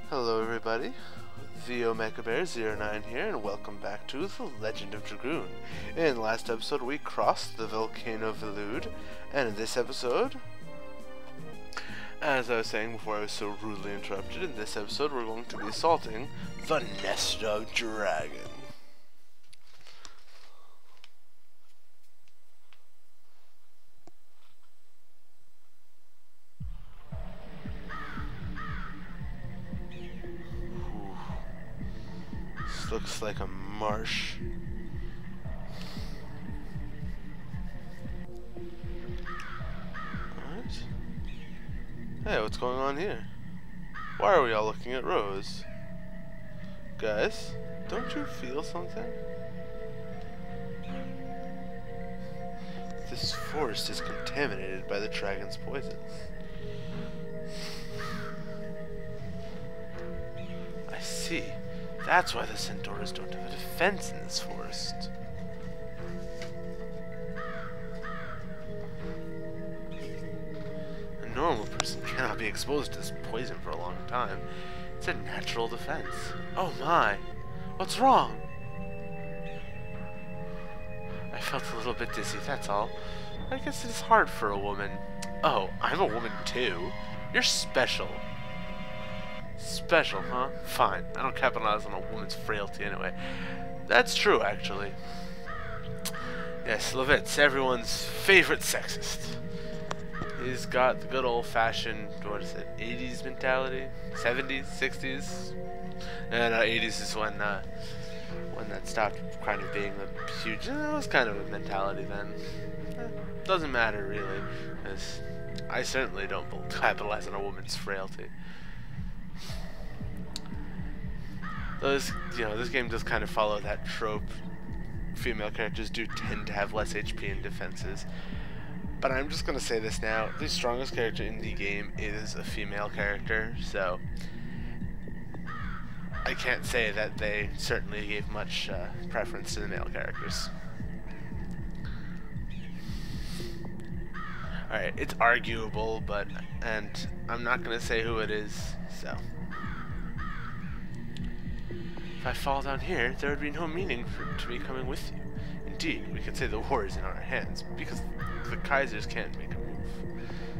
Hello everybody, the Omega Bear 09 here, and welcome back to The Legend of Dragoon. In the last episode we crossed the Volcano Velude, and in this episode, as I was saying before I was so rudely interrupted, in this episode we're going to be assaulting the Nest of Dragon. Looks like a marsh. What? Hey, what's going on here? Why are we all looking at Rose? Guys, don't you feel something? This forest is contaminated by the dragon's poisons. I see. That's why the Centaurs don't have a defense in this forest. A normal person cannot be exposed to this poison for a long time. It's a natural defense. Oh my! What's wrong? I felt a little bit dizzy, that's all. I guess it's hard for a woman. Oh, I'm a woman too. You're special. Special, huh? Fine. I don't capitalize on a woman's frailty anyway. That's true, actually. Yes, Lavitz, everyone's favorite sexist. He's got the good old-fashioned, what is it, 80s mentality? 70s? 60s? And 80s is when that stopped kind of being a huge... It was kind of a mentality then. Doesn't matter, really, because I certainly don't capitalize on a woman's frailty. This game does kind of follow that trope. Female characters do tend to have less HP and defenses. But I'm just going to say this now. The strongest character in the game is a female character, so I can't say that they certainly gave much preference to the male characters. Alright, it's arguable, and I'm not going to say who it is, so... If I fall down here, there would be no meaning to me coming with you. Indeed, we could say the war is in our hands, because the Kaisers can't make a move.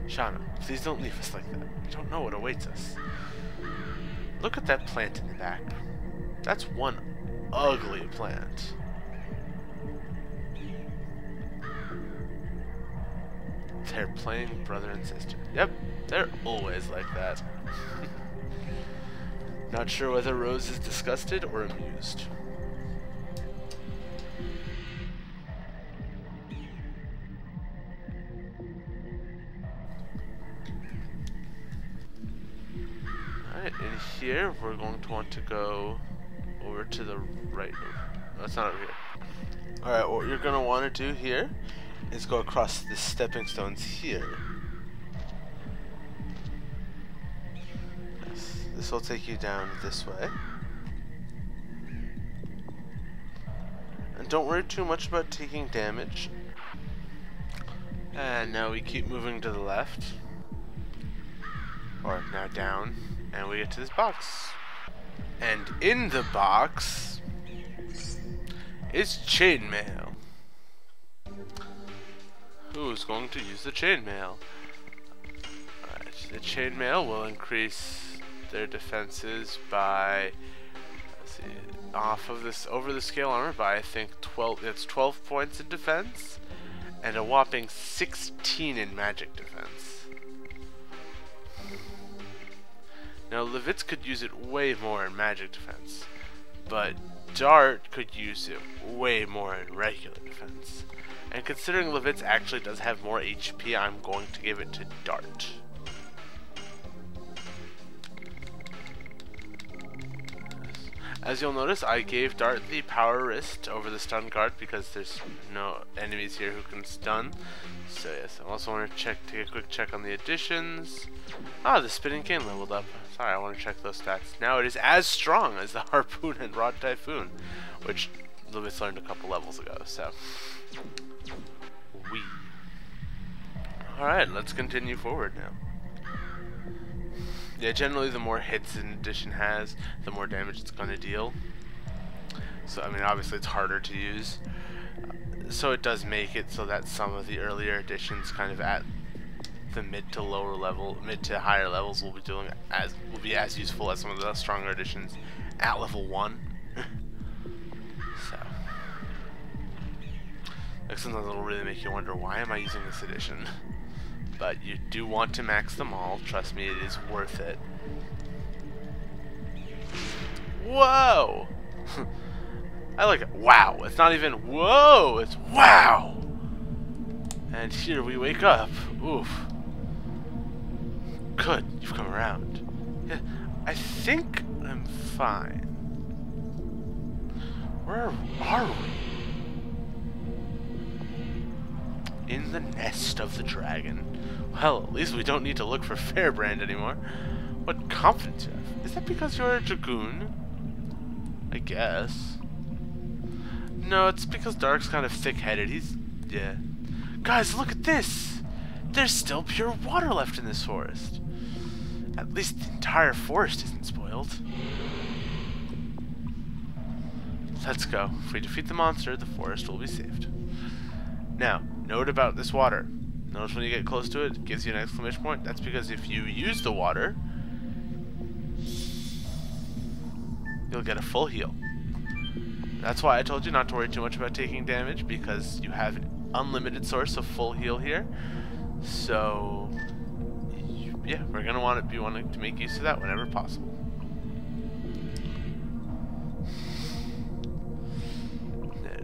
Shauna, please don't leave us like that. We don't know what awaits us. Look at that plant in the back. That's one ugly plant. They're playing brother and sister. Yep, they're always like that. Not sure whether Rose is disgusted or amused. Alright, in here we're going to want to go over to the right. No, it's not over here. Alright, what you're going to want to do here is go across the stepping stones here. This will take you down this way. And don't worry too much about taking damage. And now we keep moving to the left. Or now down. And we get to this box. And in the box is chainmail. Who's going to use the chainmail? Alright, the chainmail will increase their defenses by, let's see, off of this over the scale armor by I think 12. It's 12 points in defense and a whopping 16 in magic defense. Now Lavitz could use it way more in magic defense, but Dart could use it way more in regular defense. And considering Lavitz actually does have more HP, I'm going to give it to Dart. As you'll notice, I gave Dart the power wrist over the stun guard because there's no enemies here who can stun. So yes, I also want to take a quick check on the additions. Ah, the spinning cane leveled up. Sorry, I want to check those stats. Now it is as strong as the harpoon and rod typhoon, which Lavitz learned a couple levels ago. So, Alright, let's continue forward now. Yeah, generally the more hits an edition has, the more damage it's going to deal. So, I mean, obviously it's harder to use. So it does make it so that some of the earlier editions kind of at the mid to higher levels will be as useful as some of the stronger editions at level 1. So, like, sometimes it'll really make you wonder, why am I using this edition? But you do want to max them all. Trust me, it is worth it. Whoa! I like it. Wow. It's not even whoa, it's wow! And here we wake up. Oof. Good, you've come around. Yeah, I think I'm fine. Where are we? In the nest of the dragon. Well, at least we don't need to look for Feyrbrand anymore. What confidence you have. Is that because you're a Dragoon? I guess. No, it's because Dark's kind of thick-headed. Yeah. Guys, look at this! There's still pure water left in this forest. At least the entire forest isn't spoiled. Let's go. If we defeat the monster, the forest will be saved. Now, note about this water. Notice when you get close to it, it gives you an exclamation point. That's because if you use the water, you'll get a full heal. That's why I told you not to worry too much about taking damage, because you have an unlimited source of full heal here. So, yeah, we're going to be wanting to make use of that whenever possible.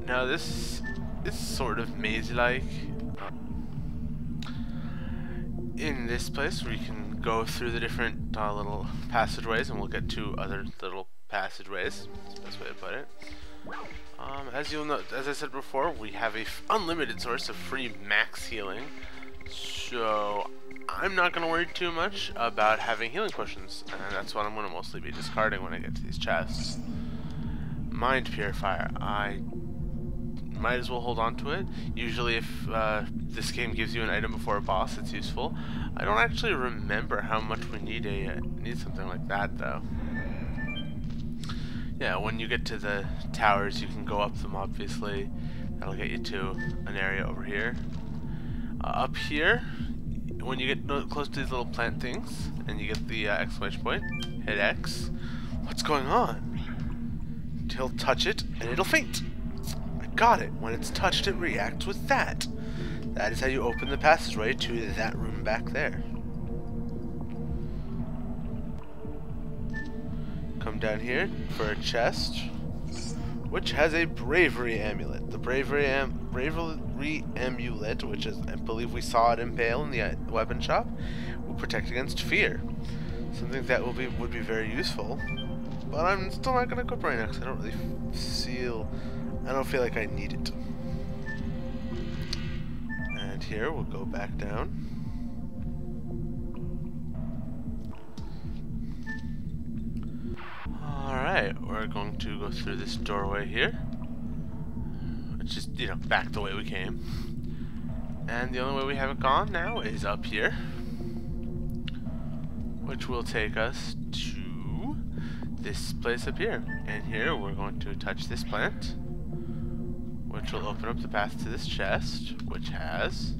Now this is sort of maze-like. In this place, we can go through the different little passageways, and we'll get to other little passageways. That's the best way to put it. As you'll note, as I said before, we have a unlimited source of free max healing. So I'm not going to worry too much about having healing potions, and that's what I'm going to mostly be discarding when I get to these chests. Mind Purifier. I might as well hold on to it. Usually if this game gives you an item before a boss, it's useful. I don't actually remember how much we need something like that, though. Yeah, when you get to the towers, you can go up them, obviously. That'll get you to an area over here. Up here, when you get close to these little plant things, and you get the exclamation point, hit X. What's going on? He'll touch it, and it'll faint. Got it. When it's touched, it reacts with that. That is how you open the passageway to that room back there. Come down here for a chest, which has a bravery amulet. The bravery amulet, which is, I believe we saw it impale in the weapon shop, will protect against fear. Something that would be very useful. But I'm still not going to equip right now because I don't really I don't feel like I need it. And here, we'll go back down. Alright, we're going to go through this doorway here. Which is, you know, back the way we came. And the only way we haven't gone now is up here. Which will take us to this place up here. And here, we're going to touch this plant, which will open up the path to this chest, which has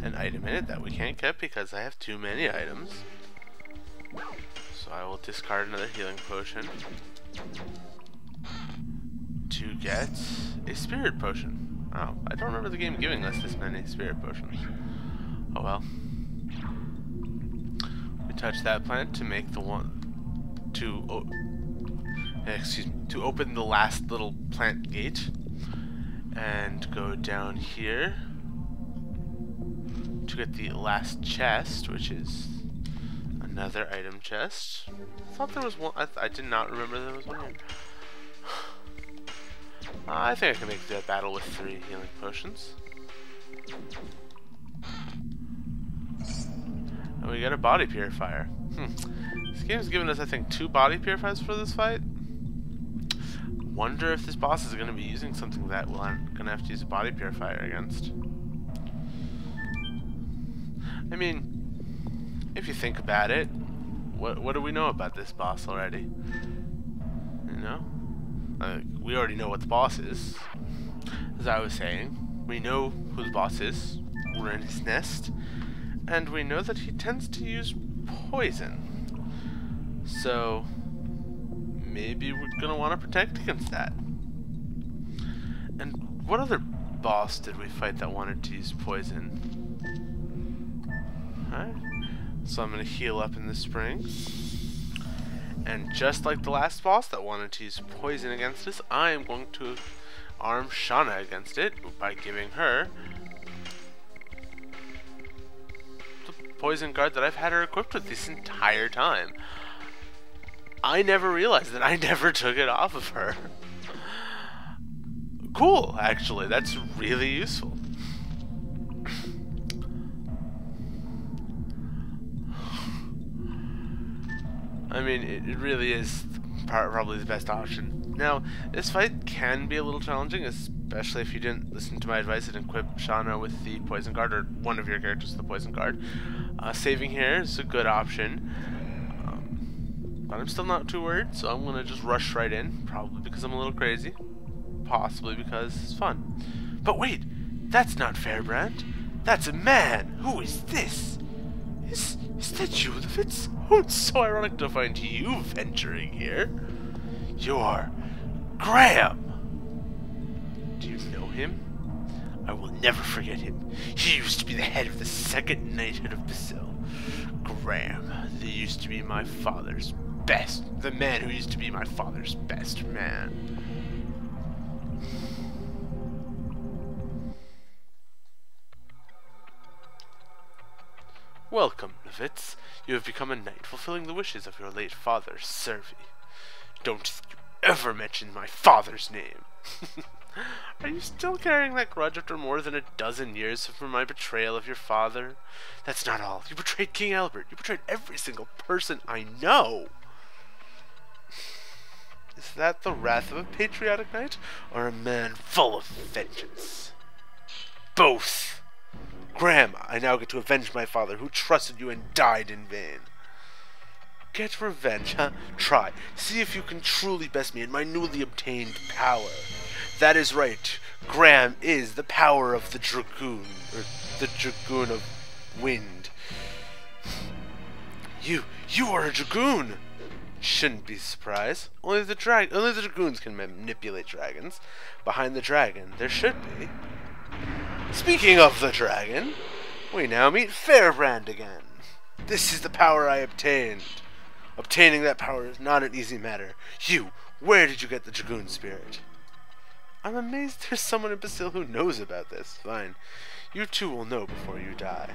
an item in it that we can't get because I have too many items. So I will discard another healing potion to get a spirit potion. Oh, I don't remember the game giving us this many spirit potions. Oh well. We touch that plant to make the one to open the last little plant gate. And go down here to get the last chest, which is another item chest. I thought there was one. I did not remember there was one here. I think I can make the battle with 3 healing potions. And we got a body purifier. This game's given us, I think, 2 body purifiers for this fight. Wonder if this boss is going to be using something that I'm going to have to use a body purifier against. I mean, if you think about it, What do we know about this boss already? You know? We already know what the boss is. As I was saying, we know who the boss is. We're in his nest. And we know that he tends to use poison. So, maybe we're gonna want to protect against that. And what other boss did we fight that wanted to use poison? Alright. So I'm gonna heal up in the spring. And just like the last boss that wanted to use poison against us, I am going to arm Shauna against it by giving her the poison guard that I've had her equipped with this entire time. I never realized that I never took it off of her. Cool, actually, that's really useful. I mean, it really is probably the best option. Now, this fight can be a little challenging, especially if you didn't listen to my advice and equip Shauna with the poison guard, or one of your characters with the poison guard. Saving here is a good option, but I'm still not too worried, so I'm going to just rush right in, probably because I'm a little crazy, possibly because it's fun. But wait, that's not Feyrbrand. That's a man. Who is this? Is that you, Lavitz? Oh, it's so ironic to find you venturing here. You are Greham. Do you know him? I will never forget him. He used to be the head of the second knighthood of Basil. Greham, they used to be my father's best. The man who used to be my father's best man. Welcome, Lavitz. You have become a knight, fulfilling the wishes of your late father, Servi. Don't you ever mention my father's name. Are you still carrying that grudge after more than a dozen years from my betrayal of your father? That's not all. You betrayed King Albert. You betrayed every single person I know. Is that the wrath of a patriotic knight, or a man full of vengeance? Both. Graham, I now get to avenge my father, who trusted you and died in vain. Get revenge, huh? Try. See if you can truly best me in my newly obtained power. That is right. Graham is the power of the Dragoon, or the Dragoon of Wind. You are a Dragoon! Shouldn't be surprised. Only the Dragoons can manipulate dragons. Behind the dragon, there should be. Speaking of the dragon, we now meet Feyrbrand again. This is the power I obtained. Obtaining that power is not an easy matter. Where did you get the Dragoon spirit? I'm amazed there's someone in Basil who knows about this. Fine. You too will know before you die.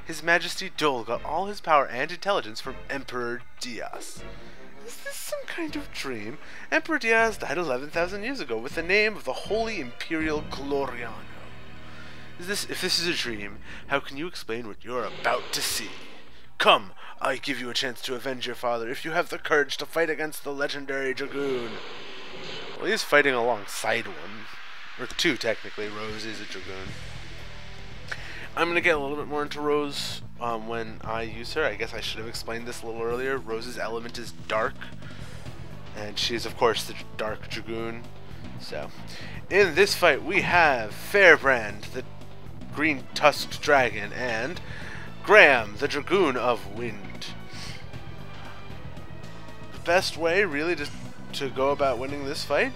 His Majesty Dole got all his power and intelligence from Emperor Diaz. Is this some kind of dream? Emperor Diaz died 11,000 years ago with the name of the Holy Imperial Gloriano. If this is a dream, how can you explain what you're about to see? Come, I give you a chance to avenge your father if you have the courage to fight against the legendary Dragoon. Well, he's fighting alongside one. Or two, technically. Rose is a Dragoon. I'm going to get a little bit more into Rose when I use her. I guess I should have explained this a little earlier. Rose's element is dark. And she's, of course, the Dark Dragoon. So, in this fight, we have Feyrbrand, the green-tusked dragon, and Graham, the Dragoon of Wind. The best way, really, to go about winning this fight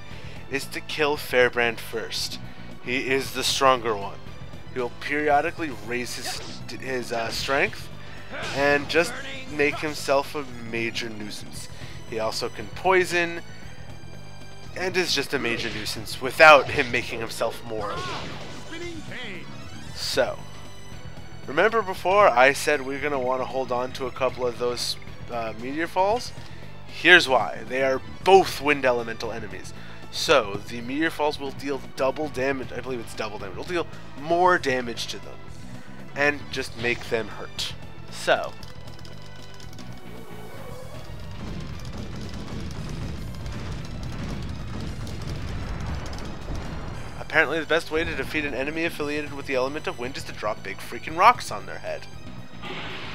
is to kill Feyrbrand first. He is the stronger one. He'll periodically raise his strength and just make himself a major nuisance. He also can poison and is just a major nuisance without him making himself more. So, remember before I said we're going to want to hold on to a couple of those meteor falls? Here's why. They are both wind elemental enemies. So, the meteor falls will deal double damage. I believe it's double damage. It'll deal more damage to them. And just make them hurt. So, apparently the best way to defeat an enemy affiliated with the element of wind is to drop big freaking rocks on their head.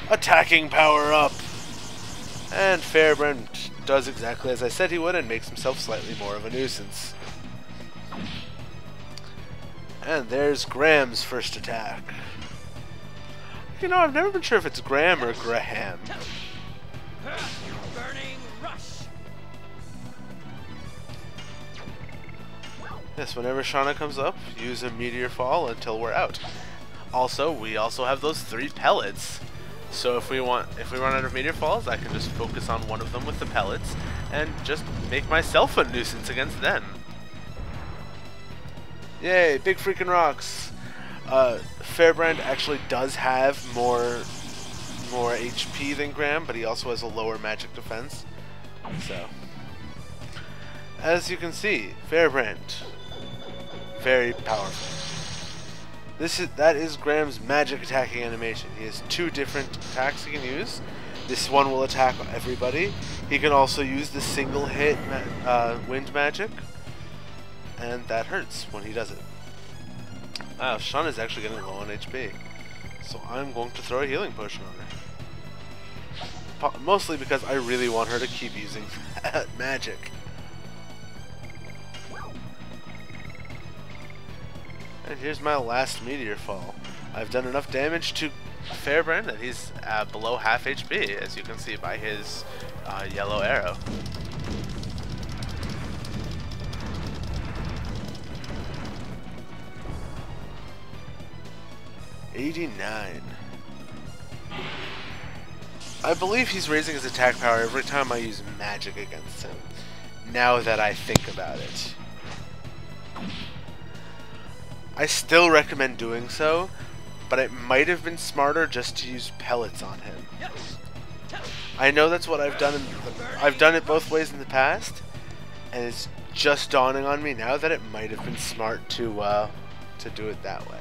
Attacking power up! And Feyrbrand does exactly as I said he would and makes himself slightly more of a nuisance. And there's Graham's first attack. You know, I've never been sure if it's Graham or Greham. Burning rush. Yes, whenever Shauna comes up, use a meteor fall until we're out. Also, we also have those 3 pellets. So if we run out of meteor falls, I can just focus on one of them with the pellets and just make myself a nuisance against them. Yay, big freaking rocks. Feyrbrand actually does have more HP than Graham, but he also has a lower magic defense. So, as you can see, Feyrbrand, very powerful. That is Graham's magic attacking animation. He has 2 different attacks he can use. This one will attack everybody. He can also use the single hit wind magic, and that hurts when he does it. Wow, Shauna is actually getting low on HP, so I'm going to throw a healing potion on her. Mostly because I really want her to keep using that magic. And here's my last meteor fall. I've done enough damage to Feyrbrand that he's below half HP, as you can see by his yellow arrow. '89. I believe he's raising his attack power every time I use magic against him, now that I think about it. I still recommend doing so, but it might have been smarter just to use pellets on him. I know that's what I've done. I've done it both ways in the past, and it's just dawning on me now that it might have been smart to do it that way.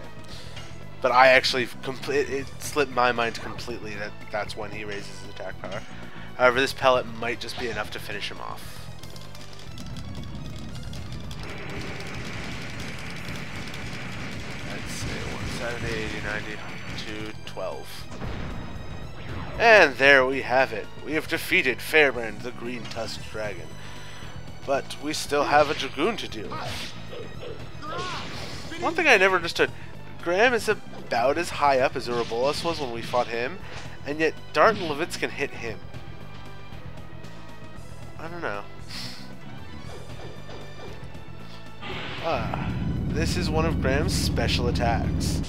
But I actually it slipped my mind completely that that's when he raises his attack power. However, this pellet might just be enough to finish him off. Let's see, 170, 80, 90, 212. And there we have it. We have defeated Feyrbrand, the green-tusked dragon. But we still have a Dragoon to deal with. One thing I never understood, Graham is about as high up as Ouroboros was when we fought him, and yet Dart and Lavitz can hit him. I don't know. This is one of Graham's special attacks.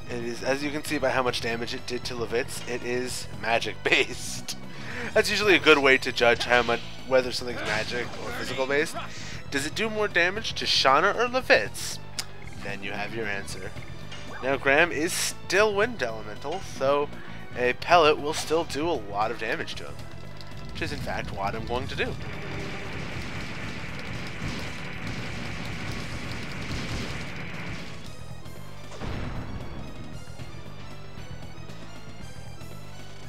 It is, as you can see by how much damage it did to Lavitz, it is magic based. That's usually a good way to judge how much, whether something's magic or physical based. Does it do more damage to Shauna or Lavitz? Then you have your answer. Now Graham is still wind elemental, so a pellet will still do a lot of damage to him, which is in fact what I'm going to do.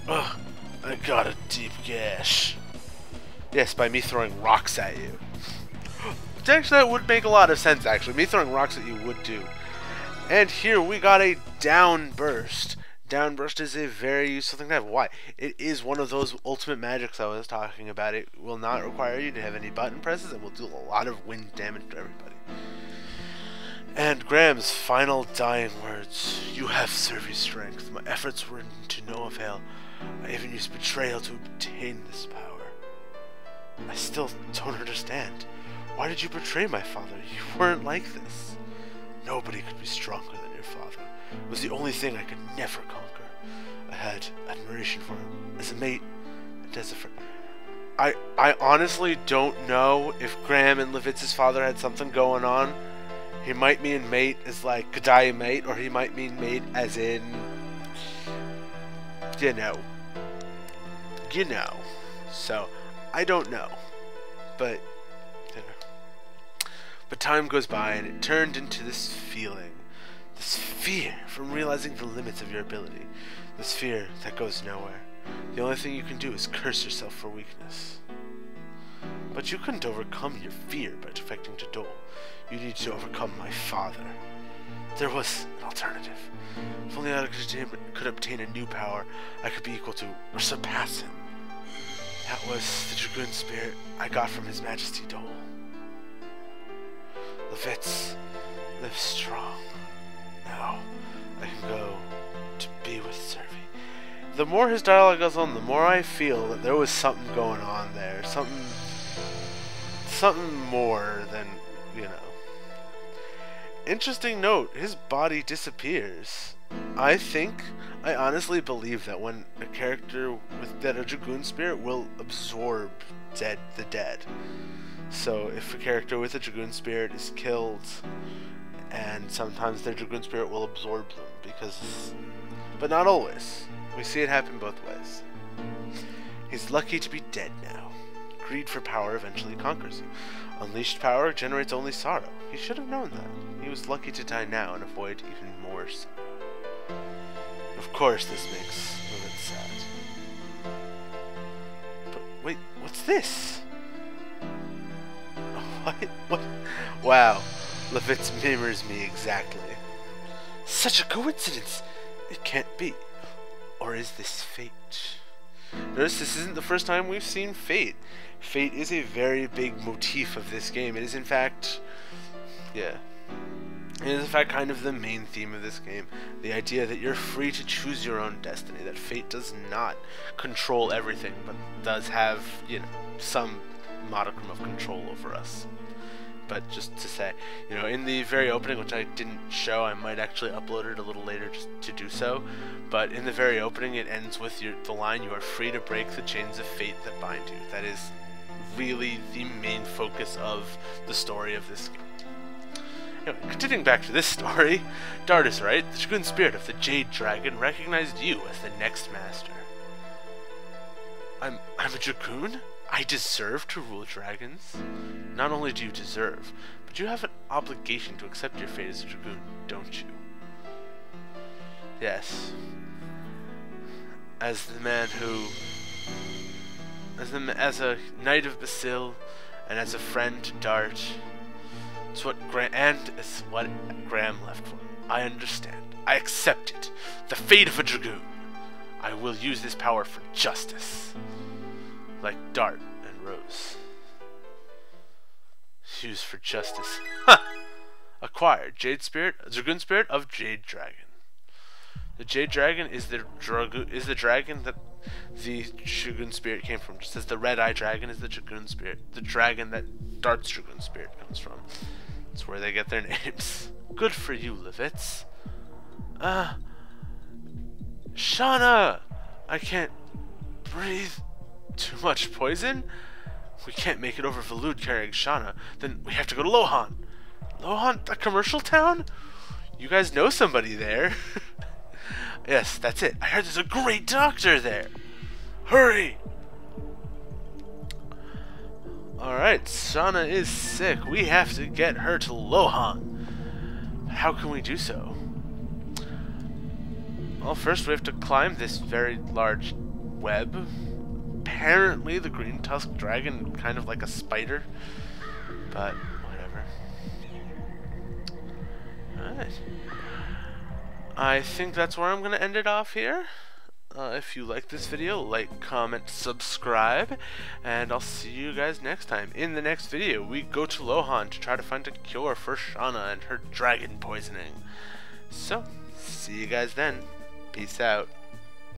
Ugh, I got a deep gash. Yes, by me throwing rocks at you. Actually, that would make a lot of sense, actually. Me throwing rocks at you would do. And here we got a downburst. Downburst is a very useful thing to have. Why? It is one of those ultimate magics I was talking about. It will not require you to have any button presses and will do a lot of wind damage to everybody. And Graham's final dying words. You have served strength. My efforts were to no avail. I even used betrayal to obtain this power. I still don't understand. Why did you betray my father? You weren't like this. Nobody could be stronger than your father. It was the only thing I could never conquer. I had admiration for him as a mate and as a friend. I honestly don't know if Graham and Lavitz's father had something going on. He might mean mate as like G'day mate, or he might mean mate as in, you know. So, I don't know. But, you know. But time goes by and it turned into this feeling. This fear from realizing the limits of your ability. This fear that goes nowhere. The only thing you can do is curse yourself for weakness. But you couldn't overcome your fear by defecting to Dole. You need to overcome my father. There was an alternative. If only I could obtain a new power, I could be equal to or surpass him. That was the Dragoon spirit I got from His Majesty Dole. Lavitz lives strong. Now I can go to be with Servi. The more his dialogue goes on, the more I feel that there was something going on there. Something more than, you know. Interesting note, his body disappears. I honestly believe that when a character with a Dragoon spirit will absorb the dead. So if a character with a Dragoon spirit is killed, and sometimes their Dragoon spirit will absorb them, but not always. We see it happen both ways. He's lucky to be dead now. Greed for power eventually conquers you. Unleashed power generates only sorrow. He should have known that. He was lucky to die now and avoid even more sorrow. Of course this makes Lavitz sad. But wait, what's this? What? Wow, Lavitz mirrors me exactly. Such a coincidence! It can't be. Or is this fate? Notice this isn't the first time we've seen fate. Fate is a very big motif of this game. It is in fact, it is in fact kind of the main theme of this game. The idea that you're free to choose your own destiny, that fate does not control everything, but does have, you know, some modicum of control over us. But just to say, you know, in the very opening, which I didn't show, I might actually upload it a little later just to do so, but in the very opening it ends with the line, "You are free to break the chains of fate that bind you." That is really the main focus of the story of this game. Anyway, continuing back to this story, Dart is right. The Dragoon spirit of the Jade Dragon recognized you as the next master. I'm a Dragoon? I deserve to rule dragons? Not only do you deserve, but you have an obligation to accept your fate as a Dragoon, don't you? Yes. As the man who... As a knight of Basil, and as a friend to Dart, it's what Graham left for him. I understand. I accept it. The fate of a Dragoon. I will use this power for justice. Like Dart and Rose. Used for justice. Ha! Acquired. Jade Spirit, Dragoon Spirit of Jade Dragon. The Jade Dragon is the dragon that the Dragoon Spirit came from. Just as the Red Eye Dragon is the Dragoon Spirit. The dragon that Dart's Dragoon Spirit comes from. That's where they get their names. Good for you, Lavitz. Shauna! I can't breathe. Too much poison? We can't make it over Valud carrying Shauna. Then we have to go to Lohan. Lohan, the commercial town? You guys know somebody there. Yes, that's it. I heard there's a great doctor there. Hurry! Alright, Shauna is sick. We have to get her to Lohan. How can we do so? Well, first we have to climb this very large web. Apparently the green tusked dragon, kind of like a spider, but whatever. Alright. I think that's where I'm going to end it off here. If you like this video, like, comment, subscribe, and I'll see you guys next time. In the next video, we go to Lohan to try to find a cure for Shauna and her dragon poisoning. So, see you guys then. Peace out.